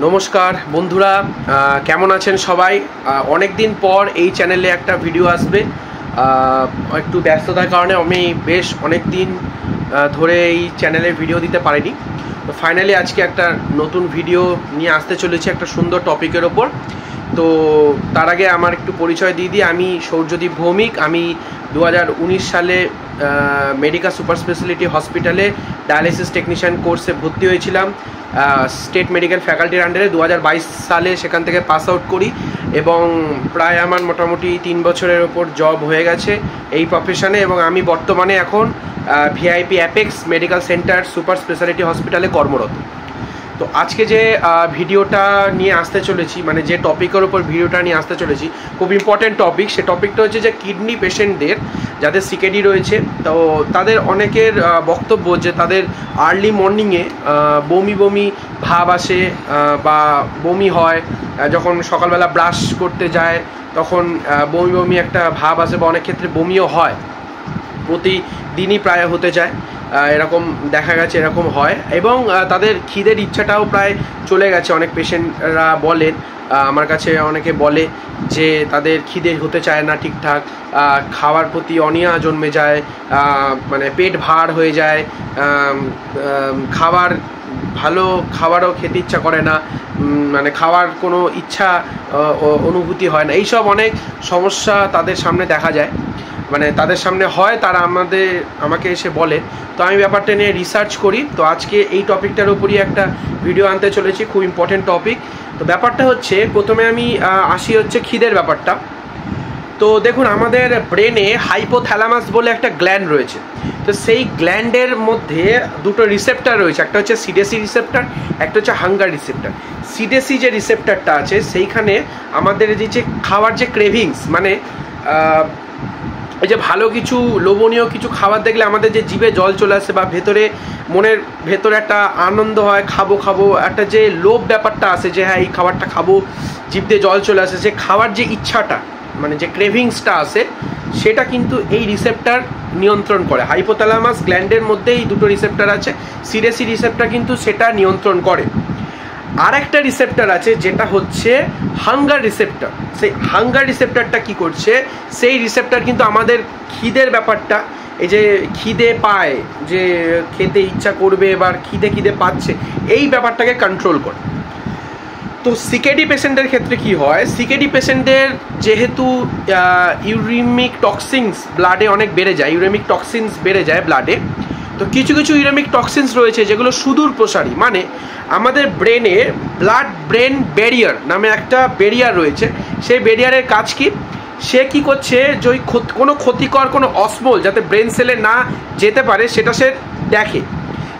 নমস্কার বন্ধুরা, কেমন আছেন সবাই? অনেক দিন পর এই চ্যানেলে একটা ভিডিও আসবে। একটু ব্যস্ততার কারণে আমি বেশ অনেক দিন ধরে এই চ্যানেলে ভিডিও দিতে পারিনি। তো ফাইনালি আজকে একটা নতুন ভিডিও নিয়ে আসতে চলেছি একটা সুন্দর টপিকের ওপর। তো তার আগে আমার একটু পরিচয় দিয়ে দিই। আমি সৌর্যদীপ ভৌমিক। আমি 2019 সালে মেডিকা সুপার স্পেশালিটি হসপিটালে ডায়ালিসিস টেকনিশিয়ান কোর্সে ভর্তি হয়েছিলাম স্টেট মেডিকেল ফ্যাকাল্টির আন্ডারে। 2022 সালে সেখান থেকে পাস আউট করি এবং প্রায় আমার মোটামুটি 3 বছরের ওপর জব হয়ে গেছে এই প্রফেশনে। এবং আমি বর্তমানে এখন VIP apex medical centre super speciality হসপিটালে কর্মরত। তো আজকে যে ভিডিওটা নিয়ে আসতে চলেছি, মানে যে টপিকের ওপর ভিডিওটা নিয়ে আসতে চলেছি, খুব ইম্পর্টেন্ট টপিক। সে টপিকটা হচ্ছে যে কিডনি পেশেন্টদের যাদের সিকেডি রয়েছে, তো তাদের অনেকের বক্তব্য যে তাদের আর্লি মর্নিংয়ে বমি বমি ভাব আসে বা বমি হয়। যখন সকালবেলা ব্রাশ করতে যায় তখন বমি বমি একটা ভাব আসে বা অনেক ক্ষেত্রে বমিও হয়। প্রতিদিনই প্রায় হতে যায়, এরকম দেখা গেছে, এরকম হয়। এবং তাদের খিদের ইচ্ছাটাও প্রায় চলে গেছে। অনেক পেশেন্টরা বলেন, আমার কাছে অনেকে বলে যে তাদের খিদে হতে চায় না ঠিকঠাক, খাওয়ার প্রতি অনীহা জন্মে যায়, মানে পেট ভার হয়ে যায়, ভালো খাবারও খেতে ইচ্ছা করে না, মানে খাওয়ার কোনো ইচ্ছা অনুভূতি হয় না। এইসব অনেক সমস্যা তাদের সামনে দেখা যায়, মানে তাদের সামনে হয়, তারা আমাকে এসে বলে। তো আমি ব্যাপারটা নিয়ে রিসার্চ করি। তো আজকে এই টপিকটার উপরই একটা ভিডিও আনতে চলেছি, খুব ইম্পর্টেন্ট টপিক। তো ব্যাপারটা হচ্ছে, প্রথমে আমি আসি হচ্ছে খিদের ব্যাপারটা। তো দেখুন, আমাদের ব্রেনে হাইপোথ্যালামাস বলে একটা গ্ল্যান্ড রয়েছে। তো সেই গ্ল্যান্ডের মধ্যে দুটো রিসেপ্টার রয়েছে, একটা হচ্ছে সিডেসি রিসেপ্টার, একটা হচ্ছে হাঙ্গার রিসেপ্টার। সিডেসি যে রিসেপ্টারটা আছে সেইখানে আমাদের যে খাওয়ার যে ক্রেভিংস, মানে এই যে ভালো কিছু লোভনীয় কিছু খাবার দেখলে আমাদের যে জিভে জল চলে আসে বা মনের ভেতরে একটা আনন্দ হয়, খাবো একটা যে লোভ ব্যাপারটা আসে যে হ্যাঁ এই খাবারটা খাবো, জিভ দিয়ে জল চলে আসে, যে খাওয়ার যে ইচ্ছাটা, মানে যে ক্রেভিংসটা আসে, সেটা কিন্তু এই রিসেপ্টার নিয়ন্ত্রণ করে। হাইপোথ্যালামাস গ্ল্যান্ডের মধ্যে এই দুটো রিসেপ্টার আছে, সিডেসি রিসেপ্টার কিন্তু সেটা নিয়ন্ত্রণ করে। আর একটা রিসেপ্টার আছে যেটা হচ্ছে হাঙ্গার রিসেপ্টার। সেই হাঙ্গার রিসেপ্টারটা কি করছে, সেই রিসেপ্টার কিন্তু আমাদের খিদের ব্যাপারটা, এই যে খিদে পায়, যে খেতে ইচ্ছা করবে এবার খিদে পাচ্ছে, এই ব্যাপারটাকে কন্ট্রোল করে। তো সিকেডি পেশেন্টের ক্ষেত্রে কি হয়, সিকেডি পেশেন্টদের যেহেতু ইউরেমিক টক্সিনস ব্লাডে অনেক বেড়ে যায়, ইউরেমিক টক্সিনস বেড়ে যায় ব্লাডে। তো কিছু ইউরেমিক টক্সিনস রয়েছে যেগুলো সুদূর প্রসারী, মানে আমাদের ব্রেনে ব্লাড ব্রেন ব্যারিয়ার নামে একটা ব্যারিয়ার রয়েছে। সেই ব্যারিয়ারের কাজ কি, সে কি করছে, যে কোনো ক্ষতিকর কোনো অসমল যাতে ব্রেন সেলে না যেতে পারে সেটা সে দেখে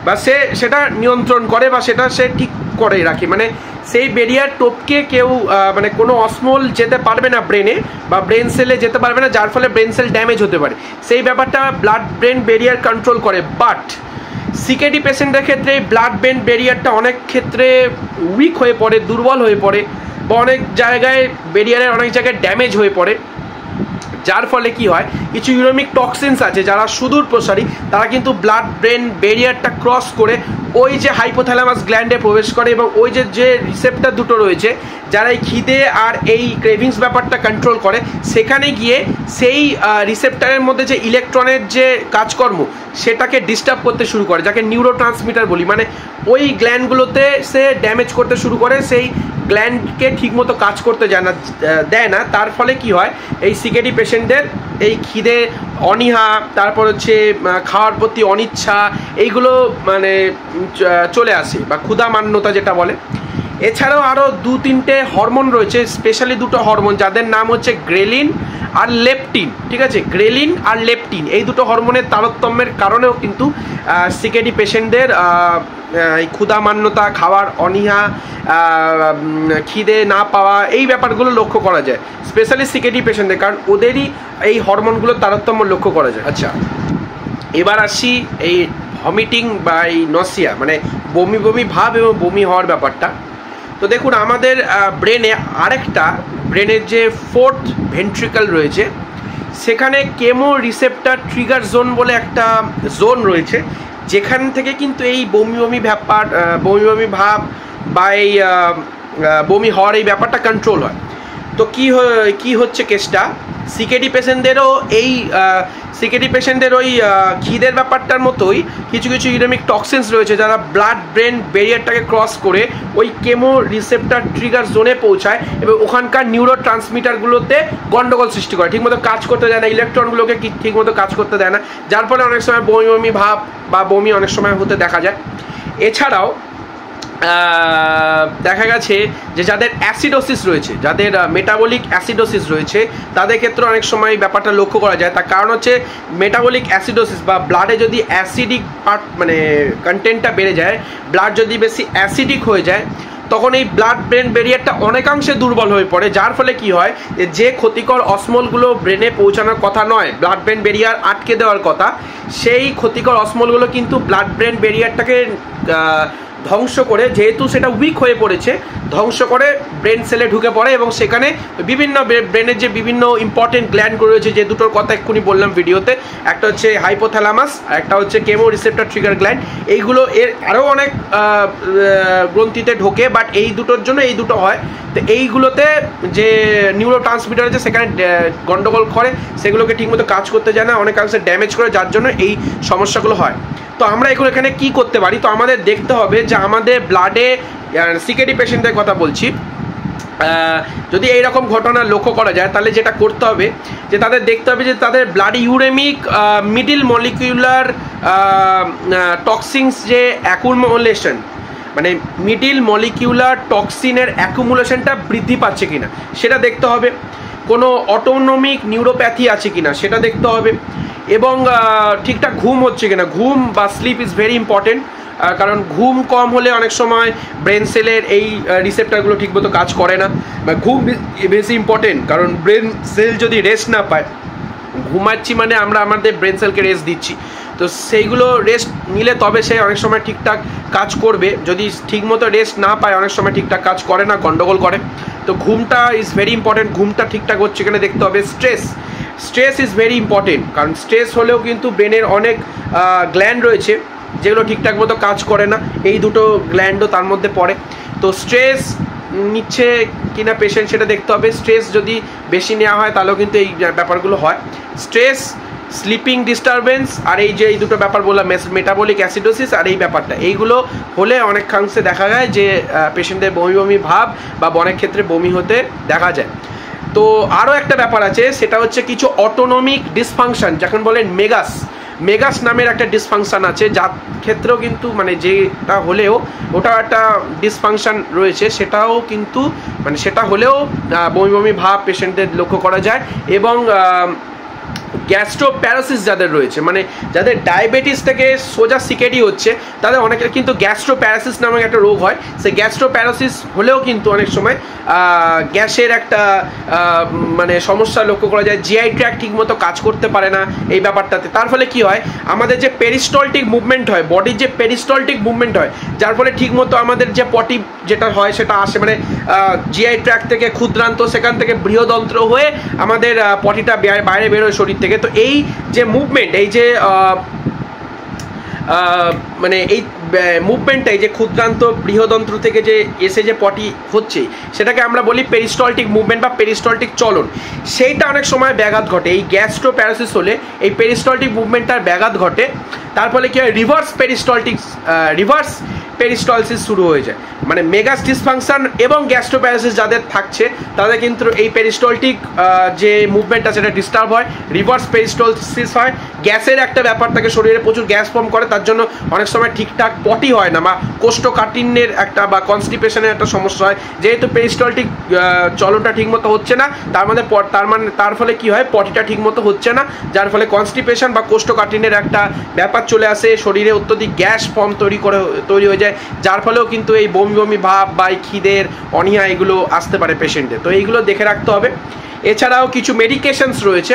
বা সেটা নিয়ন্ত্রণ করে বা সেটা সে ঠিক করে রাখে। মানে সেই ব্যারিয়ার টপকে কেউ মানে কোনো অসমল যেতে পারবে না ব্রেনে বা ব্রেন সেলে যেতে পারবে না, যার ফলে ব্রেন সেল ড্যামেজ হতে পারে। সেই ব্যাপারটা ব্লাড ব্রেন ব্যারিয়ার কন্ট্রোল করে। বাট সিকেডি পেশেন্টের ক্ষেত্রে এই ব্লাড ব্রেন ব্যারিয়ারটা অনেক ক্ষেত্রে উইক হয়ে পড়ে, দুর্বল হয়ে পড়ে, বা অনেক জায়গায় ব্যারিয়ারের অনেক জায়গায় ড্যামেজ হয়ে পড়ে। যার ফলে কি হয়, কিছু ইউরেমিক টক্সিনস আছে যারা সুদূর প্রসারী, তারা কিন্তু ব্লাড ব্রেন ব্যারিয়ারটা ক্রস করে ওই যে হাইপোথ্যালামাস গ্ল্যান্ডে প্রবেশ করে এবং ওই যে রিসেপ্টার দুটো রয়েছে যারা এই খিদে আর এই ক্রেভিংস ব্যাপারটা কন্ট্রোল করে, সেখানে গিয়ে সেই রিসেপ্টারের মধ্যে যে ইলেকট্রনের যে কাজকর্ম সেটাকে ডিস্টার্ব করতে শুরু করে, যাকে নিউরোট্রান্সমিটার বলি। মানে ওই গ্ল্যান্ডগুলোতে সে ড্যামেজ করতে শুরু করে, সেই গ্ল্যান্ডকে ঠিকমতো কাজ করতে দেয় না। তার ফলে কি হয়, এই সিকেডি পেশেন্টদের এই খিদে অনীহা, তারপর হচ্ছে খাওয়ার প্রতি অনিচ্ছা, এইগুলো মানে চলে আসে, বা ক্ষুধামান্যতা যেটা বলে। এছাড়াও আরও 2-3টে হরমোন রয়েছে, স্পেশালি দুটো হরমোন যাদের নাম হচ্ছে গ্রেলিন আর লেপটিন। ঠিক আছে, গ্রেলিন আর লেপটিন এই দুটো হরমোনের তারতম্যের কারণেও কিন্তু সিকেডি পেশেন্টদের এই ক্ষুধামান্যতা, খাওয়ার অনীহা, খিদে না পাওয়া, এই ব্যাপারগুলো লক্ষ্য করা যায় স্পেশালি সিকেডি পেশেন্টদের, কারণ ওদেরই এই হরমোনগুলোর তারতম্য লক্ষ্য করা যায়। আচ্ছা, এবার আসি এই ভমিটিং বা এই নসিয়া, মানে বমি ভাব এবং বমি হওয়ার ব্যাপারটা। তো দেখুন, আমাদের ব্রেনের যে 4th ভেন্ট্রিকল রয়েছে, সেখানে কেমো রিসেপ্টার ট্রিগার জোন বলে একটা জোন রয়েছে, যেখান থেকে কিন্তু এই বমি বমি ব্যাপার, বমি বমি ভাব বা এই বমি হওয়ার এই ব্যাপারটা কন্ট্রোল হয়। তো কি হচ্ছে কেসটা, সিকেডি পেশেন্টদেরও এই সিকেডি পেশেন্টদের ওই খিদের ব্যাপারটার মতোই কিছু কিছু ইউরেমিক টক্সিনস রয়েছে যারা ব্লাড ব্রেন ব্যারিয়ারটাকে ক্রস করে ওই কেমো রিসেপ্টর ট্রিগার জোনে পৌঁছায় এবং ওখানকার নিউরো ট্রান্সমিটারগুলোতে গন্ডগোল সৃষ্টি করে, ঠিকমতো কাজ করতে দেয় না, ইলেকট্রনগুলোকে ঠিকমতো কাজ করতে দেয় না, যার ফলে অনেক সময় বমি বমি ভাব বা বমি অনেক সময় হতে দেখা যায়। এছাড়াও দেখা গেছে যে যাদের অ্যাসিডোসিস রয়েছে, যাদের মেটাবলিক অ্যাসিডোসিস রয়েছে, তাদের ক্ষেত্রে অনেক সময় ব্যাপারটা লক্ষ্য করা যায়। তার কারণ হচ্ছে মেটাবলিক অ্যাসিডোসিস বা ব্লাডে যদি অ্যাসিডিক পার্ট মানে কন্টেন্টটা বেড়ে যায়, ব্লাড যদি বেশি অ্যাসিডিক হয়ে যায়, তখন এই ব্লাড ব্রেন ব্যারিয়ারটা অনেকাংশে দুর্বল হয়ে পড়ে, যার ফলে কি হয় যে ক্ষতিকর অসমলগুলো ব্রেনে পৌঁছানোর কথা নয়, ব্লাড ব্রেন ব্যারিয়ার আটকে দেওয়ার কথা, সেই ক্ষতিকর অসমলগুলো কিন্তু ব্লাড ব্রেন ব্যারিয়ারটাকে ধ্বংস করে, যেহেতু সেটা উইক হয়ে পড়েছে, ধ্বংস করে ব্রেন সেলে ঢুকে পড়ে এবং সেখানে বিভিন্ন ব্রেনের যে বিভিন্ন ইম্পর্টেন্ট গ্ল্যান্ডগুলো রয়েছে, যে দুটোর কথা এক্ষুনি বললাম ভিডিওতে, একটা হচ্ছে হাইপোথ্যালামাস আর একটা হচ্ছে কেমো রিসেপ্টর ট্রিগার গ্ল্যান্ড, এইগুলো এর আরও অনেক গ্রন্থিতে ঢোকে, বাট এই দুটোর জন্য এই দুটো হয়। তো এইগুলোতে যে নিউরো ট্রান্সমিটার আছে সেখানে গন্ডগোল করে, সেগুলোকে ঠিকমতো কাজ করতে যায় না, অনেকাংশে ড্যামেজ করে, যার জন্য এই সমস্যাগুলো হয়। তো আমরা এখানে কি করতে পারি, তো আমাদের দেখতে হবে যে আমাদের ব্লাডে সিকেডি পেশেন্টদের কথা বলছি, যদি এইরকম ঘটনা লক্ষ্য করা যায় তাহলে যেটা করতে হবে যে তাদের দেখতে হবে যে তাদের ব্লাডে ইউরেমিক মিডিল মলিকিউলার টক্সিনস যে অ্যাকুমুলেশন, মানে মিডিল মলিকিউলার টক্সিনের অ্যাকুমুলেশনটা বৃদ্ধি পাচ্ছে কিনা সেটা দেখতে হবে, কোনো অটোনমিক নিউরোপ্যাথি আছে কিনা সেটা দেখতে হবে, এবং ঠিকঠাক ঘুম হচ্ছে কিনা, ঘুম বা স্লিপ ইজ ভেরি ইম্পর্টেন্ট, কারণ ঘুম কম হলে অনেক সময় ব্রেন সেলের এই রিসেপ্টারগুলো ঠিকমতো কাজ করে না, বা ঘুম বেশি ইম্পর্টেন্ট, কারণ ব্রেন সেল যদি রেস্ট না পায়, ঘুমাচ্ছি মানে আমরা আমাদের ব্রেন সেলকে রেস্ট দিচ্ছি, তো সেইগুলো রেস্ট নিলে তবে সে অনেক সময় ঠিকঠাক কাজ করবে, যদি ঠিকমতো রেস্ট না পায় অনেক সময় ঠিকঠাক কাজ করে না, গন্ডগোল করে। তো ঘুমটা ইজ ভেরি ইম্পর্টেন্ট, ঘুমটা ঠিকঠাক হচ্ছে কিনা দেখতে হবে। স্ট্রেস ইজ ভেরি ইম্পর্টেন্ট, কারণ স্ট্রেস হলেও কিন্তু ব্রেনের অনেক গ্ল্যান্ড রয়েছে যেগুলো ঠিকঠাক মতো কাজ করে না, এই দুটো গ্ল্যান্ডও তার মধ্যে পড়ে। তো স্ট্রেস নিচ্ছে কিনা পেশেন্ট সেটা দেখতে হবে, স্ট্রেস যদি বেশি নেওয়া হয় তাহলেও কিন্তু এই ব্যাপারগুলো হয়। স্ট্রেস, স্লিপিং ডিস্টারবেন্স আর এই যে এই দুটো ব্যাপার বললাম, মেটাবলিক অ্যাসিডোসিস আর এই ব্যাপারটা, এইগুলো হলে অনেকাংশে দেখা যায় যে পেশেন্টদের বমি বমি ভাব বা অনেক ক্ষেত্রে বমি হতে দেখা যায়। তো আরও একটা ব্যাপার আছে, সেটা হচ্ছে কিছু অটোনমিক ডিসফাংশন, যখন বলেন মেগাস নামের একটা ডিসফাংশন আছে, যার ক্ষেত্রেও কিন্তু মানে যেটা হলেও ওটাও একটা ডিসফাংশন রয়েছে, সেটাও কিন্তু মানে সেটা হলেও বমি বমি ভাব পেশেন্টদের লক্ষ্য করা যায়। এবং গ্যাস্ট্রোপ্যারাসিস যাদের রয়েছে, মানে যাদের ডায়াবেটিস থেকে সোজা সিকেডি হচ্ছে, তাদের অনেকের কিন্তু গ্যাস্ট্রোপ্যারাসিস নামক একটা রোগ হয়, সেই গ্যাস্ট্রোপ্যারাসিস হলেও কিন্তু অনেক সময় গ্যাসের একটা মানে সমস্যা লক্ষ্য করা যায়, জিআই ট্র্যাক্ট ঠিকমতো কাজ করতে পারে না এই ব্যাপারটাতে, তার ফলে কি হয় আমাদের যে পেরিস্টলটিক মুভমেন্ট হয়, বডির যে পেরিস্টলটিক মুভমেন্ট হয়, যার ফলে ঠিকমতো আমাদের যে পটি যেটা হয় সেটা আসে, মানে জিআই ট্র্যাক্ট থেকে ক্ষুদ্রান্ত, সেখান থেকে বৃহদন্ত্র হয়ে আমাদের পটিটা বাইরে বেরোয় শরীর থেকে। তো এই যে মুভমেন্ট, এই যে মানে এই মুভমেন্টটা, এই যে ক্ষুদ্রান্ত বৃহদন্ত্র থেকে যে এসে যে পটি হচ্ছে সেটাকে আমরা বলি পেরিস্টলটিক মুভমেন্ট বা পেরিস্টলটিক চলন, সেইটা অনেক সময় ব্যাঘাত ঘটে। এই গ্যাস্ট্রোপ্যারাসিস হলে এই পেরিস্টলটিক মুভমেন্টটার ব্যাঘাত ঘটে, তার ফলে কি হয় রিভার্স পেরিস্টলসিস শুরু হয়ে যায়, মানে মেগাস ডিসফাংশন এবং গ্যাস্ট্রোপ্যারাসিস যাদের থাকছে তাদের কিন্তু এই পেরিস্টলটিক যে মুভমেন্টটা সেটা ডিস্টার্ব হয়, রিভার্স পেরিস্টলসিস হয়, গ্যাসের একটা ব্যাপার থাকে, শরীরে প্রচুর গ্যাস ফর্ম করে, তার জন্য অনেক সময় ঠিকঠাক পটি হয় না, বা কোষ্ঠকাঠিন্যের একটা বা কনস্টিপেশনের একটা সমস্যা হয়, যেহেতু পেরিস্টলটিক চলনটা ঠিকমতো হচ্ছে না, তার ফলে কি হয় পটিটা ঠিকমতো হচ্ছে না, যার ফলে কনস্টিপেশন বা কোষ্ঠকাঠিন্যের একটা ব্যাপার চলে আসে, শরীরে অত্যধিক গ্যাস ফর্ম তৈরি হয়ে যায়, যার ফলেও কিন্তু এই বমি বমি ভাব বা এই খিদের অনীহা এগুলো আসতে পারে পেশেন্টের। তো এইগুলো দেখে রাখতে হবে। এছাড়াও কিছু মেডিকেশনস রয়েছে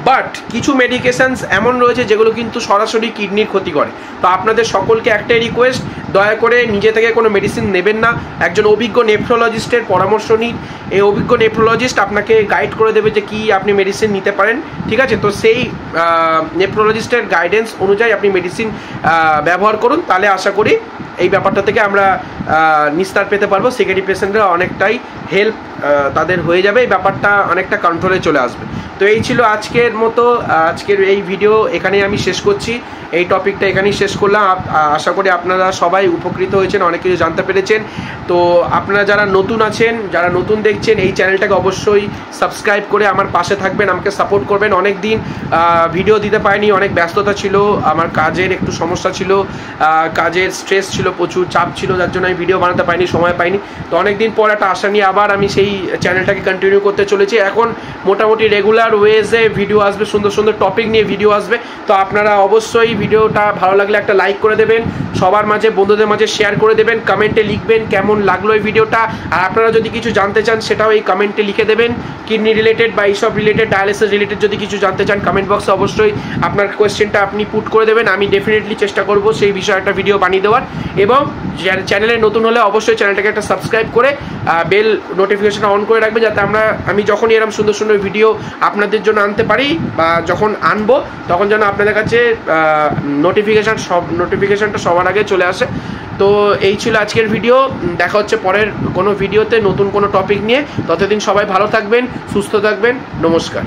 বাট কিছু মেডিকেশানস এমন রয়েছে যেগুলো কিন্তু সরাসরি কিডনির ক্ষতি করে। তো আপনাদের সকলকে একটাই রিকোয়েস্ট, দয়া করে নিজে থেকে কোনো মেডিসিন নেবেন না, একজন অভিজ্ঞ নেফ্রোলজিস্টের পরামর্শ নিন। এই অভিজ্ঞ নেফ্রোলজিস্ট আপনাকে গাইড করে দেবে যে কী আপনি মেডিসিন নিতে পারেন, ঠিক আছে? তো সেই নেফ্রোলজিস্টের গাইডেন্স অনুযায়ী আপনি মেডিসিন ব্যবহার করুন, তাহলে আশা করি এই ব্যাপারটা থেকে আমরা নিস্তার পেতে পারবো। সিকেডি পেশেন্টরা অনেকটাই হেল্প তাদের হয়ে যাবে, এই ব্যাপারটা অনেকটা কন্ট্রোলে চলে আসবে। তো এই ছিল আজকের মতো, আজকের এই ভিডিও এখানেই আমি শেষ করছি, এই টপিকটা এখানেই শেষ করলাম। আশা করি আপনারা সবাই উপকৃত হয়েছেন, অনেক কিছু জানতে পেরেছেন। তো আপনারা যারা নতুন আছেন, যারা নতুন দেখছেন, এই চ্যানেলটাকে অবশ্যই সাবস্ক্রাইব করে আমার পাশে থাকবেন, আমাকে সাপোর্ট করবেন। অনেক দিন ভিডিও দিতে পারিনি, অনেক ব্যস্ততা ছিল, আমার কাজের একটু সমস্যা ছিল, কাজের স্ট্রেস ছিল, প্রচুর চাপ ছিল, যার জন্য আমি ভিডিও বানাতে পারিনি, সময় পাইনি। তো অনেক দিন পর একটা আশা নিয়ে আবার আমি সেই চ্যানেলটাকে কন্টিনিউ করতে চলেছি। এখন মোটামুটি রেগুলার ওয়েজে ভিডিও আসবে, সুন্দর সুন্দর টপিক নিয়ে ভিডিও আসবে। তো আপনারা অবশ্যই ভিডিওটা ভালো লাগলে একটা লাইক করে দেবেন, সবার মাঝে, বন্ধুদের মাঝে শেয়ার করে দেবেন, কমেন্টে লিখবেন কেমন লাগলো এই ভিডিওটা। আর আপনারা যদি কিছু জানতে চান সেটাও এই কমেন্টে লিখে দেবেন, কিডনি রিলেটেড বা এইসব রিলেটেড, ডায়ালিসিস রিলেটেড যদি কিছু জানতে চান কমেন্ট বক্সে অবশ্যই আপনার কোয়েশ্চেনটা আপনি পুট করে দেবেন। আমি ডেফিনেটলি চেষ্টা করব সেই বিষয়ে একটা ভিডিও বানিয়ে দেওয়ার। এবং চ্যানেলে নতুন হলে অবশ্যই চ্যানেলটাকে একটা সাবস্ক্রাইব করে বেল নোটিফিকেশন অন করে রাখবে, যাতে আমি যখনই এরকম সুন্দর সুন্দর ভিডিও আপনাদের জন্য আনতে পারি বা যখন আনবো তখন যেন আপনাদের কাছে নোটিফিকেশনটা সবার আগে চলে আসে। তো এই ছিল আজকের ভিডিও, দেখা হচ্ছে পরের কোনো ভিডিওতে নতুন কোনো টপিক নিয়ে। ততদিন সবাই ভালো থাকবেন, সুস্থ থাকবেন, নমস্কার।